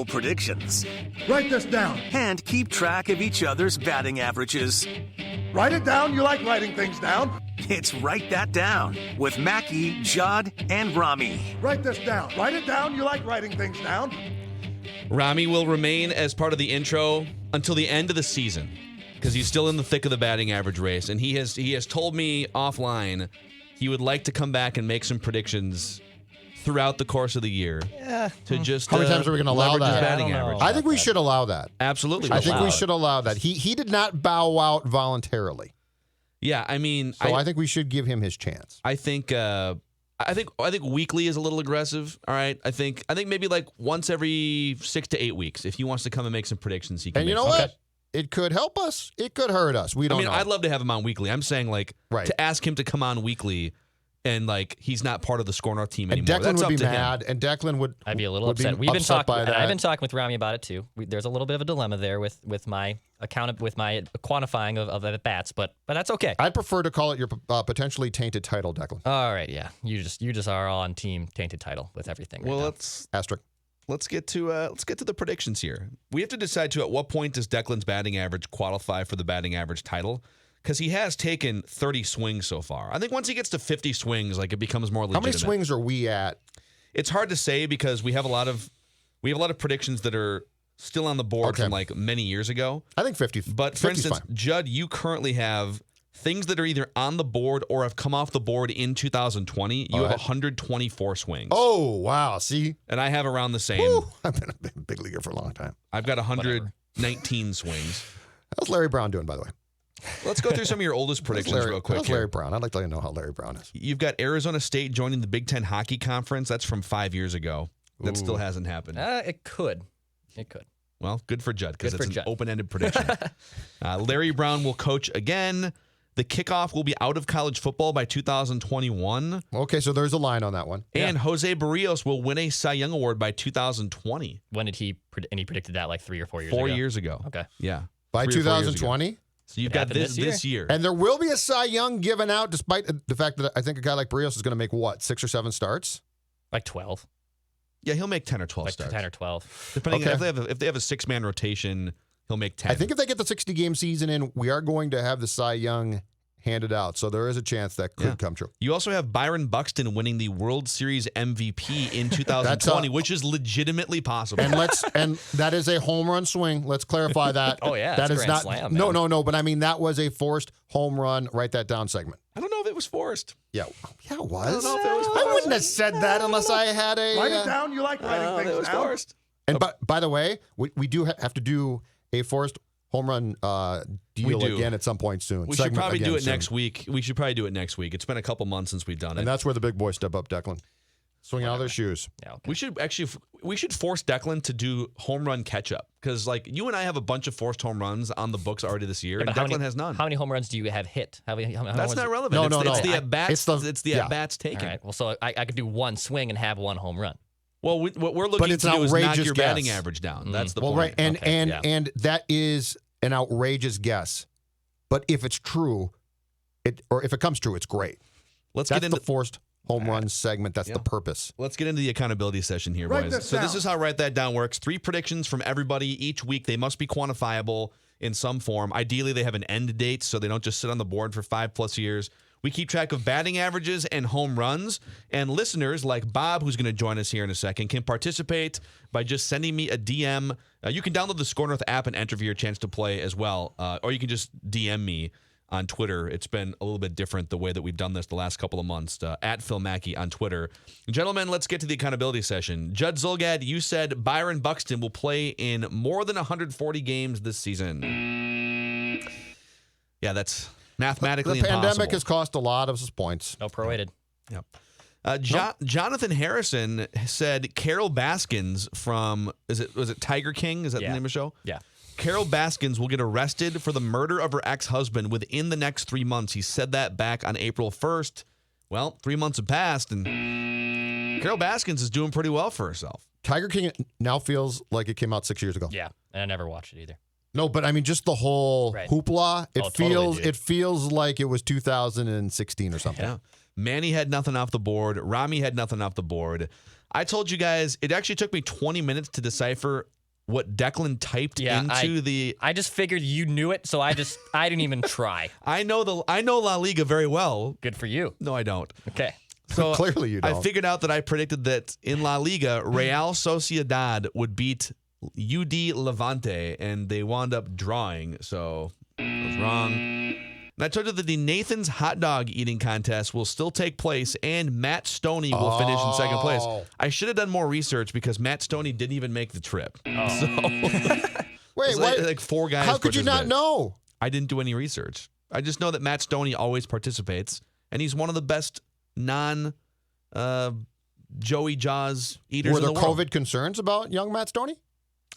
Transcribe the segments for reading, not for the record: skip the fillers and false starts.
predictions. Write this down. And keep track of each other's batting averages. Write it down. You like writing things down. It's Write That Down with Mackey, Judd, and Rami. Write this down. Write it down. You like writing things down. Rami will remain as part of the intro until the end of the season because he's still in the thick of the batting average race. And he has told me offline he would like to come back and make some predictions throughout the course of the year. Yeah. To just How many times are we going to allow leverage his that? batting average. I think we should allow that. Absolutely. I think we should allow that. He did not bow out voluntarily. Yeah, I mean, So I think we should give him his chance. I think weekly is a little aggressive. All right, I think maybe like once every 6 to 8 weeks, if he wants to come and make some predictions, he can. And you know what? It could help us. It could hurt us. We don't know. I'd love to have him on weekly. I'm saying Right. to ask him to come on weekly, and like he's not part of the Score North team And anymore. Declan That's would up be to mad. him. And Declan would. I'd be a little would be upset. We've been talking, by and that. I've been talking with Rami about it too. There's a little bit of a dilemma there with my quantifying of the bats, but that's okay. I'd prefer to call it your potentially tainted title, Declan. All right, yeah, you just are on team tainted title with everything. Well, right Asterisk. let's get to the predictions here. We have to decide at what point does Declan's batting average qualify for the batting average title. Because he has taken 30 swings so far. I think once he gets to 50 swings, like it becomes more legitimate. How many swings are we at? It's hard to say because we have a lot of predictions that are still on the board from like many years ago. I think 50. But for instance, fine. Judd, you currently have things that are either on the board or have come off the board in 2020. You have 124 swings. Oh, wow. See? And I have around the same. Woo. I've been a big leaguer for a long time. I've got 119 swings. How's Larry Brown doing, by the way? Let's go through some of your oldest predictions real quick. How's Larry Brown? I'd like to know how Larry Brown is. You've got Arizona State joining the Big Ten Hockey Conference. That's from 5 years ago. That still hasn't happened. It could. Well, good for Judd because it's an Judd. open-ended prediction. Larry Brown will coach again. The kickoff will be out of college football by 2021. Okay, so there's a line on that one. And Jose Barrios will win a Cy Young Award by 2020. When did he predicted that like 3 or 4 years ago? 4 years ago. Okay. Yeah. By 2020? So you've got this year. And there will be a Cy Young given out, despite the fact that I think a guy like Barrios is going to make, 6 or 7 starts? Like 12. Yeah, he'll make 10 or 12 like starts. 10 or 12. Depending on if they have a 6-man rotation, he'll make 10. I think if they get the 60-game season in, we are going to have the Cy Young handed out. So there is a chance that could come true. You also have Byron Buxton winning the World Series MVP in 2020, which is legitimately possible. And that is a home run swing. Let's clarify that. Oh yeah, that is Grand not Slam, no. But I mean that was a forced home run. Write that down segment. I don't know if it was forced. Yeah, it was. I don't know if it was forced. I wouldn't have said that unless I had a. Write it down. You like writing things it was down. forced. And by the way, we do have to do a forced home run deal again at some point soon. We should probably do it next week. It's been a couple months since we've done it. And that's where the big boys step up, Declan. Swing out of their shoes. Yeah, okay. We should force Declan to do home run catch up because like you and I have a bunch of forced home runs on the books already this year, and Declan has none. How many home runs do you have hit? That's not relevant. No. It's the at bats. It's the at bats taken. All right. Well, so I could do one swing and have one home run. Well, what we're looking to do is knock your batting average down. That's the point. Right, and that is an outrageous guess, but if it's true, or if it comes true, it's great. That's the forced home run segment. That's the purpose. Let's get into the accountability session here, Write boys. this So down. this is how Write That Down works. 3 predictions from everybody each week. They must be quantifiable in some form. Ideally, they have an end date so they don't just sit on the board for 5+ years. We keep track of batting averages and home runs. And listeners like Bob, who's going to join us here in a second, can participate by just sending me a DM. You can download the Score North app and enter for your chance to play as well. Or you can just DM me on Twitter. It's been a little bit different the way that we've done this the last couple of months. At Phil Mackey on Twitter. Gentlemen, let's get to the accountability session. Judd Zulgad, you said Byron Buxton will play in more than 140 games this season. Yeah, that's mathematically impossible. The pandemic has cost a lot of us points. No prorated. Yep. Jonathan Harrison said Carol Baskins from was it Tiger King? Is that the name of the show? Yeah. Carol Baskins will get arrested for the murder of her ex-husband within the next 3 months. He said that back on April 1st. Well, 3 months have passed, and Carol Baskins is doing pretty well for herself. Tiger King now feels like it came out 6 years ago. Yeah, and I never watched it either. No, but I mean, just the whole hoopla. It totally, feels like it was 2016 or something. Yeah. Manny had nothing off the board. Rami had nothing off the board. I told you guys, it actually took me 20 minutes to decipher what Declan typed into the. I just figured you knew it, so I didn't even try. I know La Liga very well. Good for you. No, I don't. Okay. So clearly you don't. I figured out that I predicted that in La Liga, Real Sociedad would beat UD Levante, and they wound up drawing. So I was wrong. And I told you that the Nathan's hot dog eating contest will still take place, and Matt Stoney will finish in second place. I should have done more research because Matt Stoney didn't even make the trip. So Wait, like 4 guys. How could you not know? I didn't do any research. I just know that Matt Stoney always participates, and he's one of the best Joey Jaws eaters Were in there the world. COVID concerns about young Matt Stoney?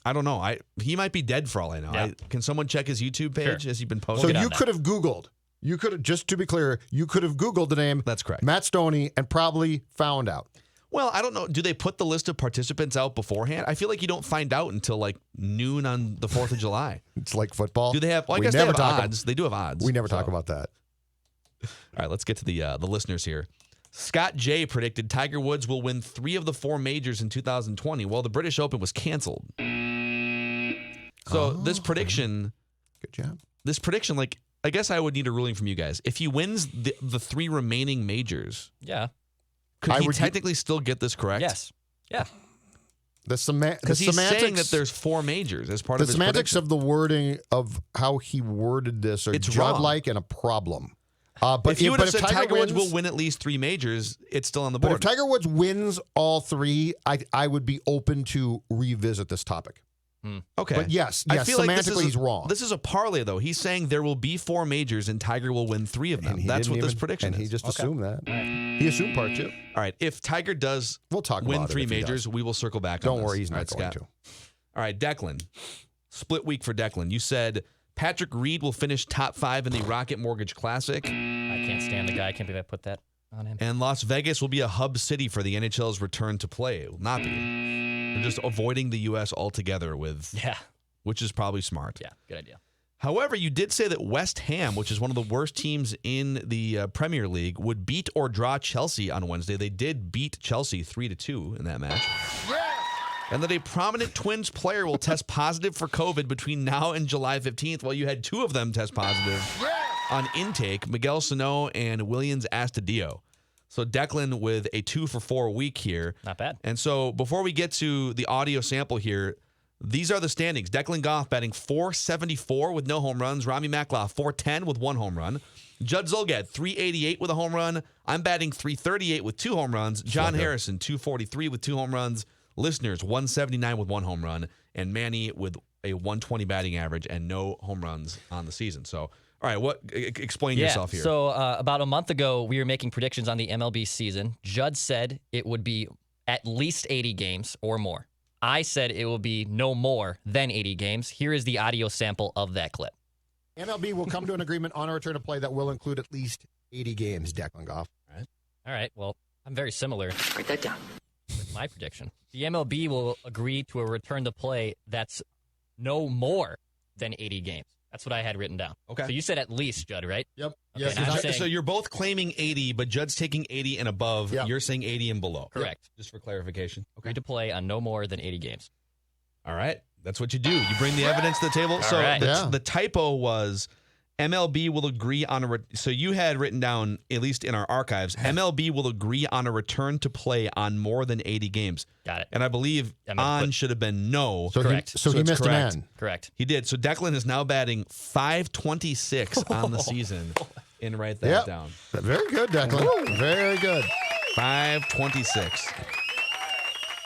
I don't know. He might be dead for all I know. Yeah. Can someone check his YouTube page? Sure. Has he been So posting? you could have Googled. You could have, just to be clear, you could have Googled the name. That's correct. Matt Stoney and probably found out. Well, I don't know. Do they put the list of participants out beforehand? I feel like you don't find out until like noon on the 4th of July. It's like football. Do they have? Well, I We guess they never have talk ab- odds. They do have odds. We never talk about that. All right, let's get to the listeners here. Scott J predicted Tiger Woods will win 3 of the 4 majors in 2020. Well, the British Open was canceled. So this prediction, Good job. like, I guess I would need a ruling from you guys. If he wins the 3 remaining majors, Yeah. could he would- technically still get this correct? Yes. Yeah. Because he's saying that there's 4 majors as part the of his semantics prediction. of the wording of how he worded this are It's wrong. Judd-like and a problem. But if you would have said Tiger Tiger Woods wins, will win at least 3 majors, it's still on the but board. if Tiger Woods wins all 3, I would be open to revisit this topic. Okay. But yes, I feel like semantically he's wrong. This is a parlay, though. He's saying there will be 4 majors and Tiger will win 3 of them. And he That's didn't what this even- prediction and is. he just assumed that. He assumed part 2. All right. If Tiger does We'll talk win about it 3 if he majors, does. we will circle back on Don't this. worry, he's All not right, going Scott. to. All right, Declan. Split week for Declan. You said Patrick Reed will finish top 5 in the Rocket Mortgage Classic, I can't stand the guy. I can't believe I put that on him. and Las Vegas will be a hub city for the NHL's return to play. It will not be. They're just avoiding the U.S. altogether Yeah. which is probably smart. Yeah. Good idea. However, you did say that West Ham, which is one of the worst teams in the Premier League, would beat or draw Chelsea on Wednesday. They did beat Chelsea 3-2 in that match. And that a prominent Twins player will test positive for COVID between now and July 15th. Well, you had 2 of them test positive on intake, Miguel Sano and Williams Astudillo. So Declan with a 2 for 4 week here. Not bad. And so before we get to the audio sample here, these are the standings. Declan Goff batting .474 with no home runs. Rami Makloff .410 with 1 home run. Judd Zulgad .388 with a home run. I'm batting .338 with 2 home runs. John Harrison .243 with 2 home runs. Listeners .179 with 1 home run. And Manny with a .120 batting average and no home runs on the season. So, all right, explain yourself here. So about a month ago, we were making predictions on the MLB season. Judd said it would be at least 80 games or more. I said it will be no more than 80 games. Here is the audio sample of that clip. MLB will come to an agreement on a return to play that will include at least 80 games, Declan Goff. All right. Well, I'm very similar. Write that down. With my prediction. The MLB will agree to a return to play that's no more than 80 games. That's what I had written down. Okay. So you said at least, Judd, right? Yep. Okay, Yes. and I'm saying- So you're both claiming 80, but Judd's taking 80 and above. Yeah. You're saying 80 and below. Correct. Just for clarification. Agree to play on no more than 80 games. All right. That's what you do. You bring the evidence to the table. So right. the typo was MLB will agree on so you had written down, at least in our archives, MLB will agree on a return to play on more than 80 games. Got it. And I believe on should have been no. So Correct. He it's missed correct. an N. Correct. He did. So Declan is now batting .526 on the season. And write that Yep. down. Very good, Declan. Very good. .526.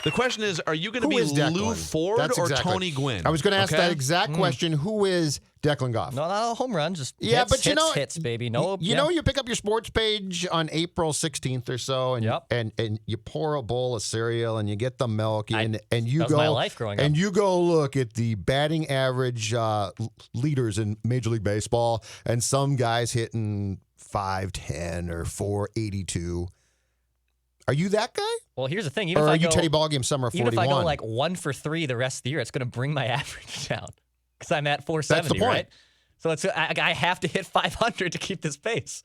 The question is, are you going to Who be is Declan? Lou Ford That's or exactly- Tony Gwynn? I was going to ask Okay? that exact question. Who is Declan Goff? No, not a home run. Just Yeah, hits, but you hits, know, hits, baby. No, You know, you pick up your sports page on April 16th or so, and Yep. and you pour a bowl of cereal and you get the milk, and you that was go my life growing and up. you go look at the batting average leaders in Major League Baseball, and some guys hitting .510 or .482. Are you that guy? Well, here's the thing. Even Or if are I you go, Teddy Ballgame Summer 41? even if I go like 1 for 3 the rest of the year, it's going to bring my average down because I'm at 470, That's the point. right? So it's I have to hit 500 to keep this pace.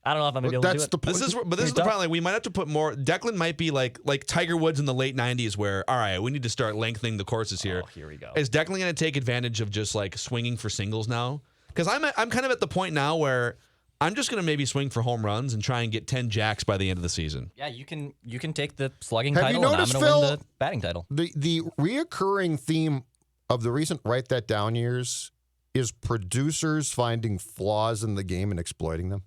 I don't know if I'm gonna be able That's to do the it. point. This is the Pretty problem. tough. Like, we might have to put more. Declan might be like Tiger Woods in the late '90s, where all right, we need to start lengthening the courses here. Oh, here we go. Is Declan going to take advantage of just like swinging for singles now? Because I'm kind of at the point now where I'm just going to maybe swing for home runs and try and get 10 jacks by the end of the season. Yeah, you can take the slugging Have you title, and I'm noticed, going to win Phil, the batting title. The reoccurring theme of the recent Write That Down years is producers finding flaws in the game and exploiting them.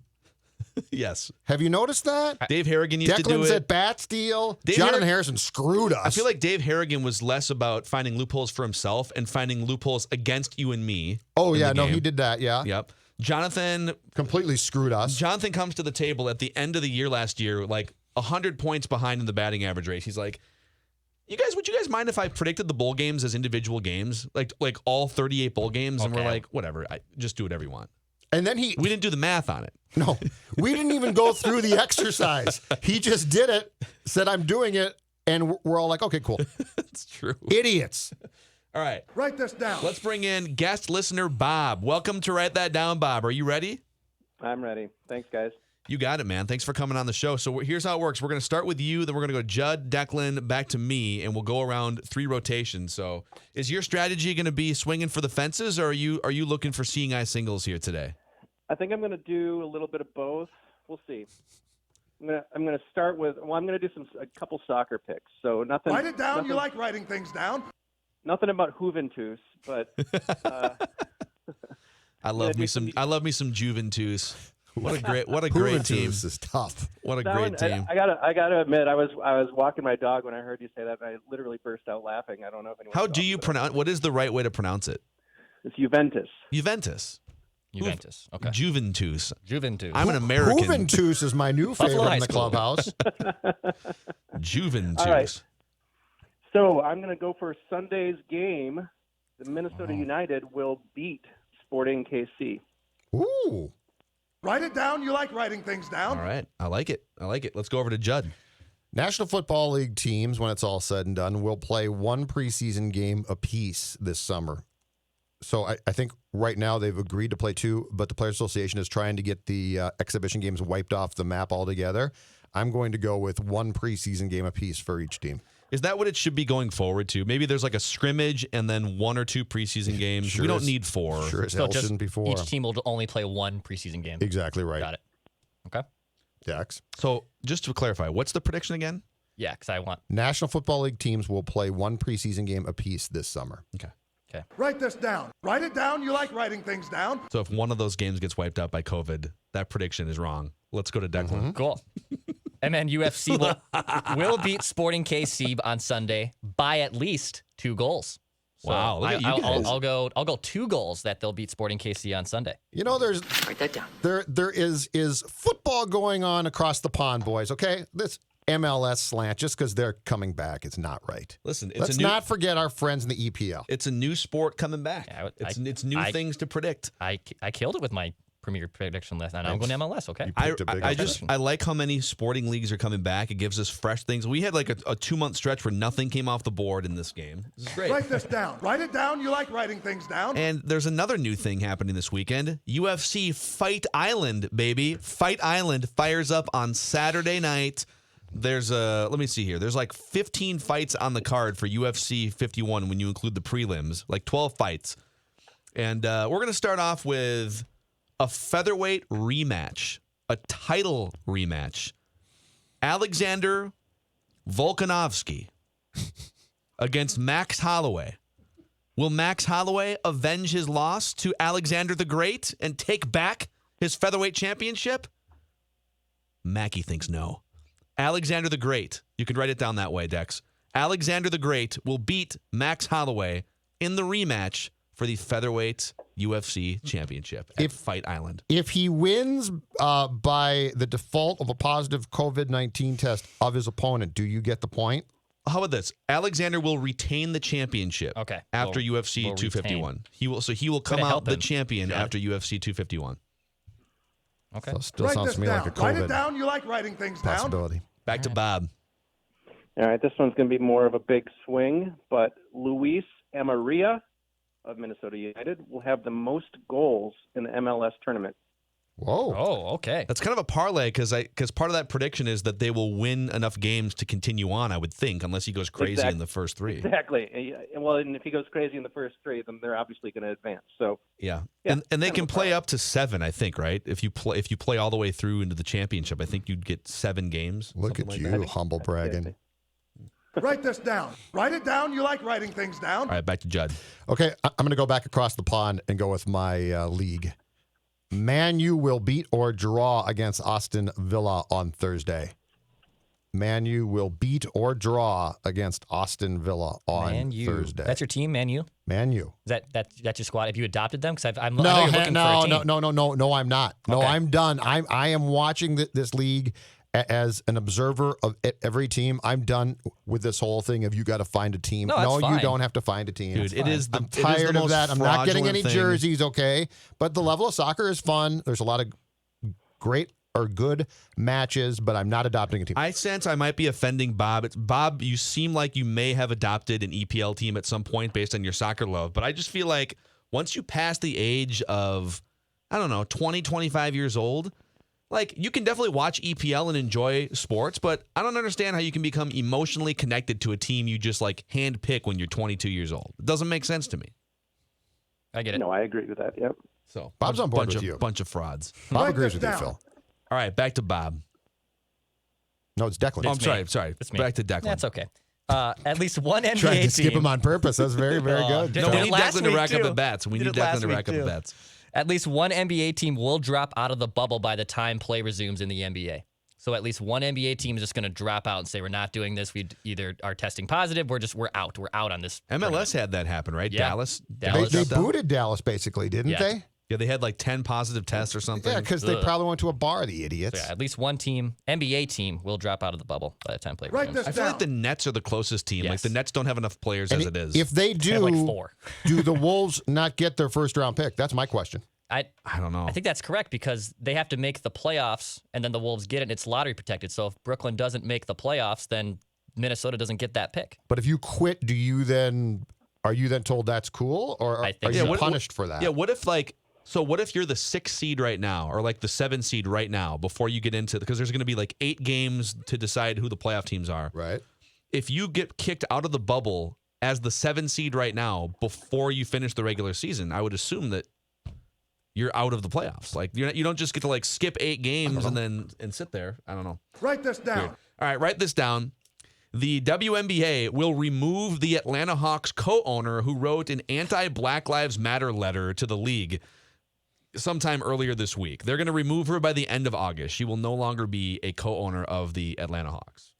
Yes. Have you noticed that? Dave Harrigan used to do Declan's it. at bat steal. Dave Jonathan Harri- Harrison screwed us. I feel like Dave Harrigan was less about finding loopholes for himself and finding loopholes against you and me. Oh, in yeah. the No, game. he did that. Yeah. Yep. Jonathan Completely screwed us. Jonathan comes to the table at the end of the year last year, like 100 points behind in the batting average race. He's like, would you guys mind if I predicted the bowl games as individual games? Like all 38 bowl games? And we're Okay. like, whatever, just do whatever you want. And then We didn't do the math on it. no, we didn't even go through the exercise. He just did it, said, I'm doing it. And we're all like, okay, cool. It's true. Idiots. All right. Write this down. Let's bring in guest listener Bob. Welcome to Write That Down, Bob. Are you ready? I'm ready. Thanks, guys. You got it, man. Thanks for coming on the show. So here's how it works. We're going to start with you, then we're going to go Judd, Declan, back to me, and we'll go around 3 rotations. So is your strategy going to be swinging for the fences, or are you looking for seeing eye singles here today? I think I'm going to do a little bit of both. We'll see. I'm going to start with. Well, I'm going to do a couple soccer picks. So nothing. Write it down. Nothing, You like writing things down. nothing about Juventus, but I love me some Juventus. What a great team. Juventus is tough. What a that great one, team. I gotta admit, I was walking my dog when I heard you say that, and I literally burst out laughing. I don't know if anyone. How saw do you it. pronounce? What is the right way to pronounce it? It's Juventus. Juventus. Juventus. Okay. Juventus. Juventus. I'm an American. Juventus is my new Buffalo favorite High in the School. clubhouse. Juventus. All right. So I'm going to go for Sunday's game. The Minnesota United will beat Sporting KC. Ooh. Write it down. You like writing things down. All right. I like it. Let's go over to Judd. National Football League teams, when it's all said and done, will play one preseason game apiece this summer. So I think right now they've agreed to play 2, but the Players Association is trying to get the exhibition games wiped off the map altogether. I'm going to go with one preseason game apiece for each team. Is that what it should be going forward to? Maybe there's like a scrimmage and then 1 or 2 preseason games. Sure we don't is. need 4. Sure as So hell just shouldn't before. each team will only play one preseason game. Exactly right. Got it. Okay. Dex. So just to clarify, what's the prediction again? Yeah, because I want. National Football League teams will play one preseason game apiece this summer. Okay. Write this down. Write it down. You like writing things down. So if one of those games gets wiped out by COVID, that prediction is wrong. Let's go to Declan. Cool. And then UFC will beat Sporting KC on Sunday by at least 2 goals. So Wow, look at you guys. I'll go 2 goals that they'll beat Sporting KC on Sunday. You know, there's Write that down. there is football going on across the pond, boys. Okay, this MLS slant, just because they're coming back, it's not right. Listen, it's Let's not forget our friends in the E EPL. It's a new sport coming back. Yeah, it's new things to predict. I killed it with my premier prediction last night. I'm going to MLS. Okay. Picked a big I like how many sporting leagues are coming back. It gives us fresh things. We had like a 2-month stretch where nothing came off the board in this game. This is great. Write this down. Write it down. You like writing things down. And there's another new thing happening this weekend. UFC Fight Island, baby. Fight Island fires up on Saturday night. There's let me see here. There's like 15 fights on the card for UFC 51 when you include the prelims, like 12 fights. And we're going to start off with a featherweight rematch, a title rematch. Alexander Volkanovski against Max Holloway. Will Max Holloway avenge his loss to Alexander the Great and take back his featherweight championship? Mackey thinks no. Alexander the Great, you could write it down that way, Dex. Alexander the Great will beat Max Holloway in the rematch for the featherweight UFC championship at Fight Island. If he wins by the default of a positive COVID-19 test of his opponent, do you get the point? How about this? Alexander will retain the championship Okay. after We'll UFC retain. 251. He will come Way to out help the him, champion Judd. after UFC 251. Okay. So still Write sounds this to me down. like a Write it COVID down. You like writing things down. possibility. Back to Bob. All right, this one's going to be more of a big swing, but Luis Amarilla of Minnesota United will have the most goals in the MLS tournament. Whoa. Oh, okay. That's kind of a parlay because part of that prediction is that they will win enough games to continue on, I would think, unless he goes crazy in the first 3. Exactly. And if he goes crazy in the first 3, then they're obviously going to advance. So Yeah. Yeah, And they kind of can a play parlay. up to 7, I think, right? If you play all the way through into the championship, I think you'd get 7 games. Look something at like you, that. humble bragging. Write this down. Write it down. You like writing things down. All right, back to Judd. Okay, I'm going to go back across the pond and go with my league. Man U will beat or draw against Aston Villa on Thursday. Man U will beat or draw against Aston Villa on Man U. Thursday. That's your team, Man U? Man U. That's your squad? Have you adopted them? Because I know No, you're looking for a team. no, I'm not. No, Okay. I'm done. I am watching this league as an observer of every team. I'm done with this whole thing of you got to find a team. No, that's you fine. don't have to find a team. Dude, it is the I'm it is tired the of most that. I'm not getting any fraudulent thing. jerseys, okay? But the level of soccer is fun. There's a lot of great or good matches, but I'm not adopting a team. I sense I might be offending Bob. Bob, you seem like you may have adopted an EPL team at some point based on your soccer love, but I just feel like once you pass the age of, I don't know, 20, 25 years old, like you can definitely watch EPL and enjoy sports, but I don't understand how you can become emotionally connected to a team you just like hand pick when you're 22 years old. It doesn't make sense to me. I get it. No, I agree with that. Yep. So Bob's on board bunch with of, you. Bunch of frauds. Bob Write agrees this with you, down. Phil. All right, back to Bob. No, it's Declan. Oh, I'm me. sorry. It's me. Back to Declan. That's okay. At least one NBA Trying to team. skip him on purpose. That's very, very Oh, good. did- No, did we it need last Declan to week, rack up too. the bets. We Did need it last Declan to week, rack up the too. bets. At least one NBA team will drop out of the bubble by the time play resumes in the NBA. So at least one NBA team is just going to drop out and say, we're not doing this. We either are testing positive. We're out. We're out on this. MLS had that happen, right? Yeah. Dallas. They, Dallas they dropped out? booted Dallas, basically, didn't Yeah. they? Yeah, they had like 10 positive tests or something. Yeah, because they Ugh. probably went to a bar, the idiots. So yeah, at least one team, NBA team, will drop out of the bubble by the time play Write resumes. this I feel like down. the Nets are the closest team. Like Yes. the Nets don't have enough players And as it is. If they They have like do, 4. do the Wolves not get their first round pick? That's my question. I don't know. I think that's correct because they have to make the playoffs and then the Wolves get it and it's lottery protected. So if Brooklyn doesn't make the playoffs, then Minnesota doesn't get that pick. But if you quit, are you then told that's cool, or I are think you so. what- punished for that? Yeah, what if you're the 6th seed right now or like the 7th seed right now before you get into because there's going to be like 8 games to decide who the playoff teams are. Right. If you get kicked out of the bubble as the 7th seed right now before you finish the regular season, I would assume that you're out of the playoffs. Like you don't just get to like skip 8 games and sit there. I don't know. Write this down. Weird. All right, write this down. The WNBA will remove the Atlanta Hawks co-owner who wrote an anti-Black Lives Matter letter to the league sometime earlier this week. They're going to remove her by the end of August. She will no longer be a co-owner of the Atlanta Hawks.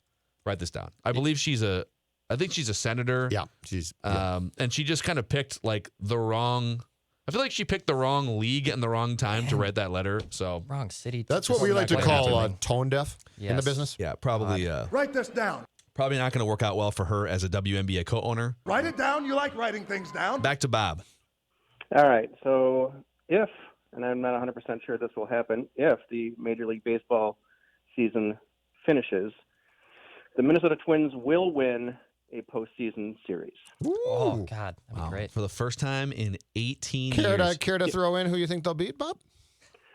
Write this down. I think she's a senator. Yeah. She's. And she just kind of picked like I feel like she picked the wrong league and the wrong time to write that letter. So Wrong city. That's what we like to quite call happening. tone deaf in the Yes. business. yeah, probably Write this down. probably not going to work out well for her as a WNBA co-owner. Write it down. You like writing things down. Back to Bob. All right. So if, and I'm not 100% sure this will happen, if the Major League Baseball season finishes, the Minnesota Twins will win a postseason series. Oh, God. That'd be Wow. great. For the first time in 18 Care years. to throw in who you think they'll beat, Bob?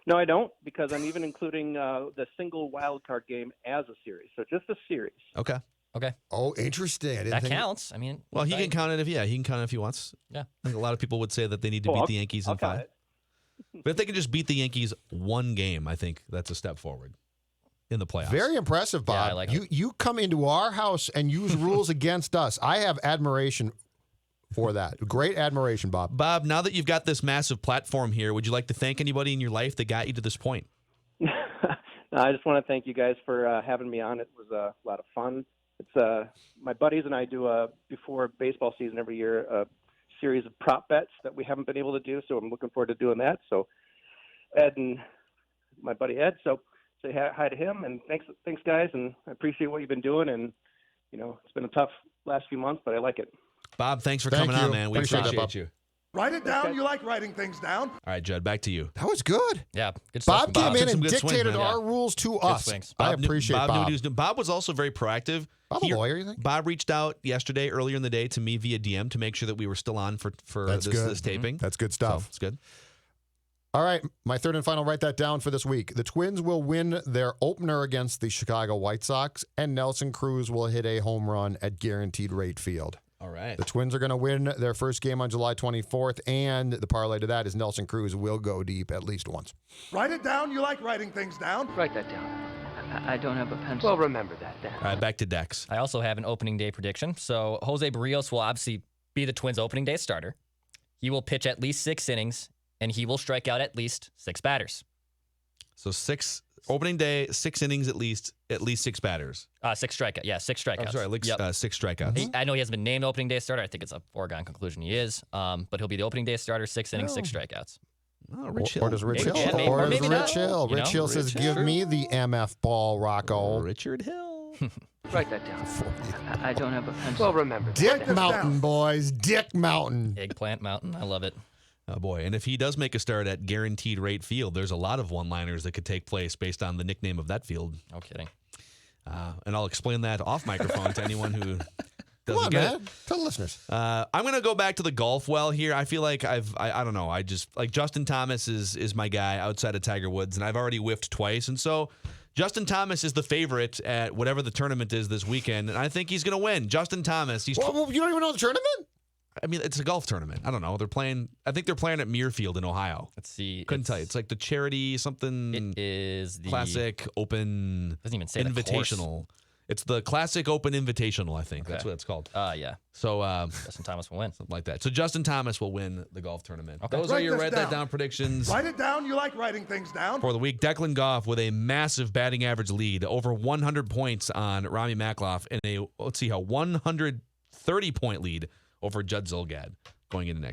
No, I don't, because I'm even including the single wild card game as a series. So just a series. Okay. Okay. Oh, interesting. I didn't That think counts. I mean, Well, he can count it he can count it if he wants. Yeah. I think a lot of people would say that they need to Oh, beat I'll- the Yankees I'll in count 5. it. But if they can just beat the Yankees one game, I think that's a step forward in the playoffs. Very impressive, Bob. Yeah, I like you come into our house and use rules against us. I have admiration for that. Great admiration, Bob. Bob, now that you've got this massive platform here, would you like to thank anybody in your life that got you to this point? No, I just want to thank you guys for having me on. It was a lot of fun. It's my buddies and I do before baseball season every year a series of prop bets that we haven't been able to do. So I'm looking forward to doing that. So Ed and my buddy Ed, so say hi to him and thanks guys, and I appreciate what you've been doing. And it's been a tough last few months, but I like it. Bob, thanks for Thank coming you. on, man. We Appreciate appreciate, that, Bob. you. Write it down. You like writing things down. All right, Judd, back to you. That was good. Yeah. Good stuff. Bob came took in some and good swings, dictated man. our rules to us. swings. I Bob knew- appreciate Bob. Knew what Bob. he was doing. Bob was also very proactive. Bob a lawyer, you think? Bob reached out yesterday, earlier in the day, to me via DM to make sure that we were still on for That's this good. taping. That's good So stuff. it's good. All right, my third and final, write that down for this week. The Twins will win their opener against the Chicago White Sox, and Nelson Cruz will hit a home run at Guaranteed Rate Field. All right. The Twins are going to win their first game on July 24th, and the parlay to that is Nelson Cruz will go deep at least once. Write it down. You like writing things down. Write that down. I don't have a pencil. Well, remember that then. All right, back to Dex. I also have an opening day prediction. So Jose Barrios will obviously be the Twins' opening day starter. He will pitch at least 6 innings, and he will strike out at least 6 batters. So opening day, 6 innings at least 6 batters. 6 strikeouts. Yeah, 6 strikeouts. I'm sorry, 6 strikeouts. I know he hasn't been named opening day starter. I think it's a foregone conclusion he is. But he'll be the opening day starter, 6 innings, 6 strikeouts. Oh, Rich Hill. Or does Rich Hill? Yeah, maybe- Or or does maybe Rich not. Hill? You Rich know, Hill says, give me the MF ball, Rocco. Richard Hill. Write that down. I don't have a pencil. Well, remember that. Dick this Mountain, down. boys. Dick Mountain. Eggplant Mountain. I love it. Oh, boy. And if he does make a start at Guaranteed Rate Field, there's a lot of one-liners that could take place based on the nickname of that field. No kidding. And I'll explain that off microphone to anyone who Come doesn't on, get man. Tell the listeners. it. I'm going to go back to the golf well here. I feel like I don't know. I just, like, Justin Thomas is my guy outside of Tiger Woods, and I've already whiffed twice. And so Justin Thomas is the favorite at whatever the tournament is this weekend, and I think he's going to win. Justin Thomas. Well, you don't even know the tournament? I mean, it's a golf tournament. I don't know. I think they're playing at Muirfield in Ohio. Let's see. Couldn't tell you. It's like the charity something It is the classic open Doesn't even say the course. invitational. It's the classic open invitational, I think. That's Okay. what it's called. Yeah. So Justin Thomas will win. something like that. So Justin Thomas will win the golf tournament. Okay. Those are Write your this write that down. down predictions Write it down. You like writing things down. for the week. Declan Goff with a massive batting average lead, over 100 points on Rami Makloff, and a 130 point lead over Judd Zulgad going into next